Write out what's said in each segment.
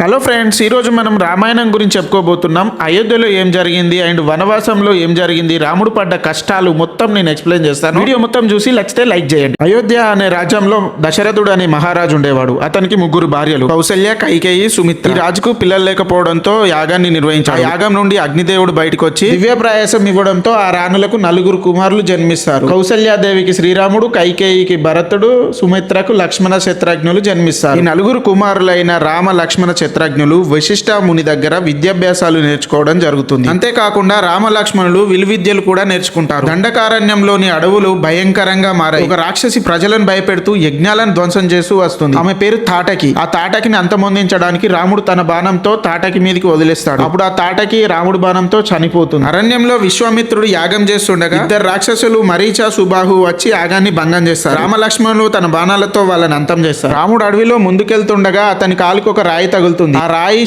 Hello friends, ఈరోజు మనం రామాయణం గురించి చెప్పుకోబోతున్నాం. అయోధ్యలో ఏం జరిగింది అండ్ వనవాసంలో ఏం జరిగింది, రాముడు పడ్డ కష్టాలు మొత్తం నేను ఎక్స్ప్లెయిన్ చేస్తాను. వీడియో మొత్తం చూసి నచ్చితే లైక్ చేయండి. అయోధ్య అనే రాజ్యంలో దశరథుడు అనే మహారాజు ఉండేవాడు. అతనికి ముగ్గురు భార్యలు, కౌసల్య, కైకేయి, సుమిత్ర. ఈ రాజుకు పిల్లలు లేకపోవడంతో యాగాన్ని నిర్వహించాడు. యాగం నుండి అగ్నిదేవుడు బయటకు వచ్చి దివ్య ప్రయాసం ఇవ్వడంతో ఆ రాణులకు నలుగురు కుమారులు జన్మిస్తారు. కౌసల్యాదేవికి శ్రీరాముడు, కైకేయికి భరతుడు, సుమిత్రకు లక్ష్మణ శత్రుఘ్నులు జన్మిస్తారు. ఈ నలుగురు కుమారులైన రామ, లక్ష్మణ, శత్రుఘ్నులు వశిష్ఠ ముని దగ్గర విద్యాభ్యాసాలు నేర్చుకోవడం జరుగుతుంది. అంతేకాకుండా రామ, లక్ష్మణులు విలువిద్యలు కూడా నేర్చుకుంటారు. దండకారణ్యంలోని అడవులు భయంకరంగా మారాయి. ఒక రాక్షసి ప్రజలను భయపెడుతూ యజ్ఞాలను ధ్వంసం చేస్తూ వస్తుంది. ఆమె పేరు తాటకి. ఆ తాటకిని అంతమొందించడానికి రాముడు తన బాణంతో తాటకి మీదకి వదిలేస్తాడు. అప్పుడు ఆ తాటకి రాముడు బాణంతో చనిపోతుంది. అరణ్యంలో విశ్వామిత్రుడు యాగం చేస్తుండగా ఇద్దరు రాక్షసులు మరీచ, సుబాహు వచ్చి యాగాన్ని భంగం చేస్తారు. రామ, లక్ష్మణులు తన బాణాలతో వాళ్ళని అంతం చేస్తారు. రాముడు అడవిలో ముందుకెళ్తుండగా అతని కాలుకు ఒక రాయి తగులుతుంది. ఆ రాయి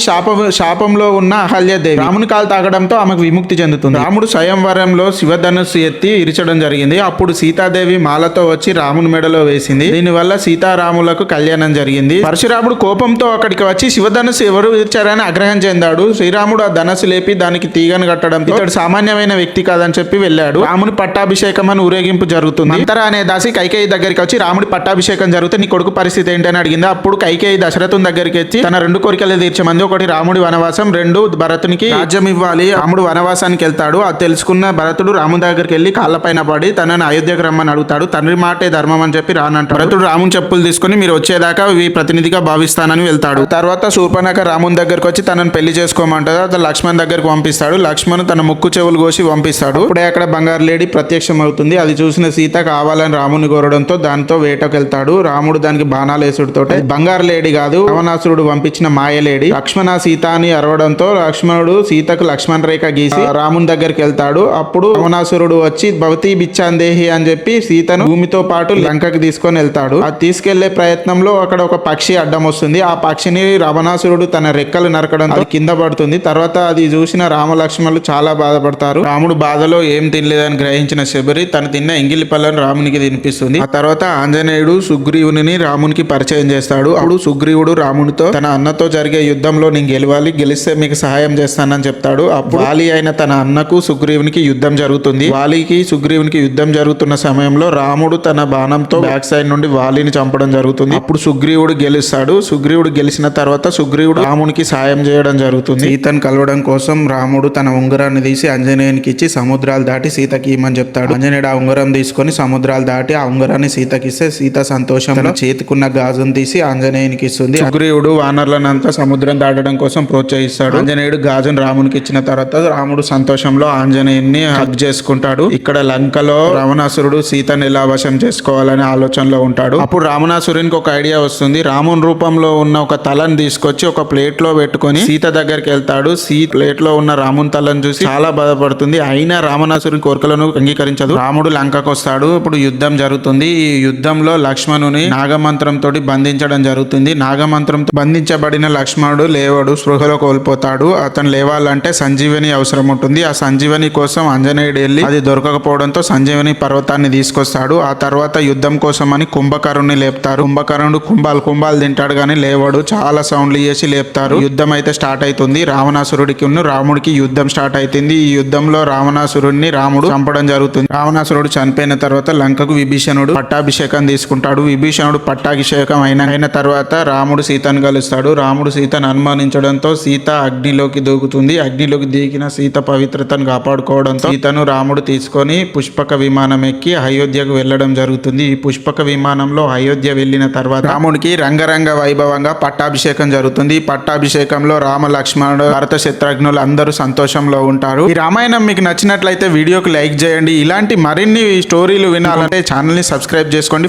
శాపంలో ఉన్న అహల్యాదేవి రాముని కాలు తాగడంతో ఆమెకు విముక్తి చెందుతుంది. రాముడు స్వయంవరంలో శివధనుస్సు ఎత్తి ఇరిచడం జరిగింది. అప్పుడు సీతాదేవి మాలతో వచ్చి రాముని మెడలో వేసింది. దీనివల్ల సీతారాములకు కళ్యాణం జరిగింది. పరశురాముడు కోపంతో అక్కడికి వచ్చి శివధనుస్సు ఎవరు ఇచ్చారని ఆగ్రహం చెందాడు. శ్రీరాముడు ఆ ధనస్సు లేపి దానికి తీగను కట్టడం ఇతడు సామాన్యమైన వ్యక్తి కాదని చెప్పి వెళ్ళాడు. రాముని పట్టాభిషేకం అని ఊరేగింపు జరుగుతుంది. మంతర అనే దాసి కైకేయి దగ్గరికి వచ్చి రాముడి పట్టాభిషేకం జరిగితే నీ కొడుకు పరిస్థితి ఏంటని అడిగింది. అప్పుడు కైకేయి దశరథుని దగ్గరికి వచ్చి తన రెండు కోరికలు తీర్చమంది. ఒకటి రాముడి వనవాసం, రెండు భరతునికి రాజ్యం ఇవ్వాలి. రాముడు వనవాసానికి వెళ్తాడు. అది తెలుసుకున్న భరతుడు రాముడి దగ్గరికి వెళ్లి కాళ్ళపైన పడి తనని అయోధ్యకు రమ్మని అడుగుతాడు. తండ్రి మాటే ధర్మం అని చెప్పి రానంటాడు. భరతుడు రాముని చెప్పులు తీసుకుని మీరు వచ్చేదాకా ఇవి ప్రతినిధిగా భావిస్తానని వెళ్తాడు. తర్వాత శూర్పణఖ రాముని దగ్గరకు వచ్చి తనను పెళ్లి చేసుకోమంటాడు. అతను లక్ష్మణ్ దగ్గరకు పంపిస్తాడు. లక్ష్మణ్ తన ముక్కు చెవులు కోసి పంపిస్తాడు. అప్పుడే అక్కడ బంగారు లేడి ప్రత్యక్షం అవుతుంది. అది చూసిన సీత కావాలని రాముని కోరడంతో దానితో వేటకు వెళ్తాడు. రాముడు దానికి బాణాలు వేసుడుతో బంగారు లేడి కాదు, రావణాసురుడు పంపించిన మాయలేడి. లక్ష్మణ సీత అని అరవడంతో లక్ష్మణుడు సీతకు లక్ష్మణ రేఖ గీసి రాముని దగ్గరికి వెళ్తాడు. అప్పుడు రావణాసురుడు వచ్చి భవతి బిచ్చాందేహి అని చెప్పి సీతను భూమితో పాటు లంకకి తీసుకొని వెళ్తాడు. అది తీసుకెళ్లే ప్రయత్నంలో అక్కడ ఒక పక్షి అడ్డం వస్తుంది. ఆ పక్షిని రావణాసురుడు తన రెక్కలు నరకడంతో కింద పడుతుంది. తర్వాత అది చూసిన రామ, లక్ష్మణులు చాలా బాధపడతారు. రాముడు బాధలో ఏం తినలేదని గ్రహించిన శబరి తను తిన్న ఎంగిలి పళ్ళను రామునికి తినిపిస్తుంది. ఆ తర్వాత ఆంజనేయుడు సుగ్రీవుని రామునికి పరిచయం చేస్తాడు. అప్పుడు సుగ్రీవుడు రామునితో తన అన్నతో జరిగే యుద్ధంలో నేను గెలవాలి, గెలిస్తే మీకు సహాయం చేస్తానని చెప్తాడు. అప్పుడు వాలి అయిన తన అన్నకు సుగ్రీవునికి యుద్ధం జరుగుతుంది. వాలికి సుగ్రీవునికి యుద్ధం జరుగుతున్న సమయంలో రాముడు తన బాణంతో బ్యాక్ సైడ్ నుండి వాలిని చంపడం జరుగుతుంది. అప్పుడు సుగ్రీవుడు గెలుస్తాడు. సుగ్రీవుడు గెలిచిన తర్వాత సుగ్రీవుడు రామునికి సాయం చేయడం జరుగుతుంది. సీతను కలవడం కోసం రాముడు తన ఉంగరాన్ని తీసి ఆంజనేయునికి ఇచ్చి సముద్రాలు దాటి సీతకి ఇమ్మని చెప్తాడు. ఆంజనేయుడు ఆ ఉంగరం తీసుకొని సముద్రాలు దాటి ఆ ఉంగరాన్ని సీతకి ఇస్తే సీత సంతోషంలో చేతికున్న గాజును తీసి ఆంజనేయునికి ఇస్తుంది. సుగ్రీవుడు వానరులనంతా సముద్రం దాటడం కోసం ప్రోత్సహిస్తాడు. ఆంజనేయుడు గాజును రామునికి ఇచ్చిన తర్వాత రాముడు సంతోషంలో ఆంజనేయుని హగ్ చేసుకుంటాడు. ఇక్కడ లంకలో రావణాసురుడు సీతను ఎలా వశం చేసుకోవాలనే ఆలోచనలో ఉంటాడు. అప్పుడు రావణాసురునికి ఒక ఐడియా వస్తుంది. రాముని రూపంలో ఉన్న ఒక తలను తీసుకొచ్చి ఒక ప్లేట్ లో పెట్టుకొని సీత దగ్గరికి వెళ్తాడు. ప్లేట్ లో ఉన్న రాముని తలను చూసి చాలా బాధపడుతుంది. అయినా రావణాసురుని కోరికలను అంగీకరించదు. రాముడు లంకకు వస్తాడు. ఇప్పుడు యుద్ధం జరుగుతుంది. ఈ యుద్ధంలో లక్ష్మణుని నాగమంత్రంతో బంధించడం జరుగుతుంది. నాగమంత్రంతో బంధించబడిన లక్ష్మణుడు లేవడు, స్పృహలో కోల్పోతాడు. అతను లేవాలంటే సంజీవని అవసరం ఉంటుంది. ఆ సంజీవని కోసం ఆంజనేయుడు వెళ్ళి అది దొరకకపోవడంతో సంజీవని పర్వతాన్ని తీసుకొస్తాడు. ఆ తర్వాత యుద్ధం కోసం అని కుంభకరుణ్ణి లేపుతారు. కుంభకరుణుడు కుంభాలు తింటాడు కానీ లేవడు. చాలా సౌండ్లు చేసి లేపుతారు. యుద్ధం అయితే స్టార్ట్ అవుతుంది. రావణాసురుడికి రాముడికి యుద్ధం స్టార్ట్ అవుతుంది. ఈ యుద్ధంలో రావణాసురుడిని రాముడు చంపడం జరుగుతుంది. రావణాసురుడు చనిపోయిన తర్వాత లంకకు విభీషణుడు పట్టాభిషేకం తీసుకుంటాడు. విభీషణుడు పట్టాభిషేకం అయిన తర్వాత రాముడు సీతను కలుస్తాడు. రాముడు సీతను అనుమానించడంతో సీత అగ్నిలోకి దూకుతుంది. అగ్నిలోకి దిగిన సీత పవిత్రతను కాపాడుకోవడంతో సీతను రాముడు తీసుకొని పుష్పక విమానం ఎక్కి అయోధ్యకు వెళ్లడం జరుగుతుంది. ఈ పుష్పక విమానంలో అయోధ్య వెళ్లిన తర్వాత రాముడికి రంగరంగ వైభవంగా పట్టాభిషేకం జరుగుతుంది. ఈ పట్టాభిషేకంలో రామ, లక్ష్మణుడు, భరత, శత్రుఘ్నులు అందరూ సంతోషంలో ఉంటారు. ఈ రామాయణం మీకు నచ్చినట్లయితే వీడియోకి లైక్ చేయండి. ఇలాంటి మరిన్ని స్టోరీలు వినాలంటే ఛానల్ ని సబ్స్క్రైబ్ చేసుకోండి.